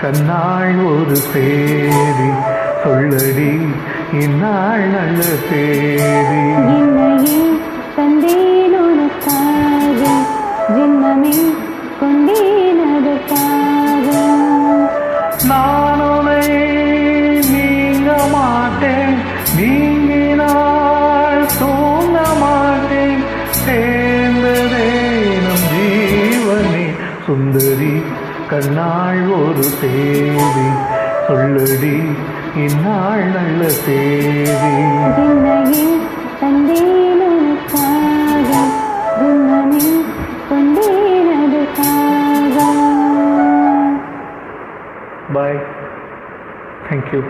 கண்ணாள் ஒரு சேதி சொல்லடி இந்நாள் நல்ல சேதி. என்னையே தந்தேன் உனக்காக, ஜென்மமே கொண்டேன் அதற்காக. நான் உன்னை நீங்க மாட்டேன், நீங்கினால் தூங்க மாட்டேன், சேர்ந்ததே நம் ஜீவனே. சுந்தரி கண்ணாள் ஒரு சேதி சொல்லடி இந்நாள் நல்ல சேதி. என்னையே தந்தேன் உனக்காக, ஜென்மமே கொண்டேன் அதற்காக. Bye. Thank you.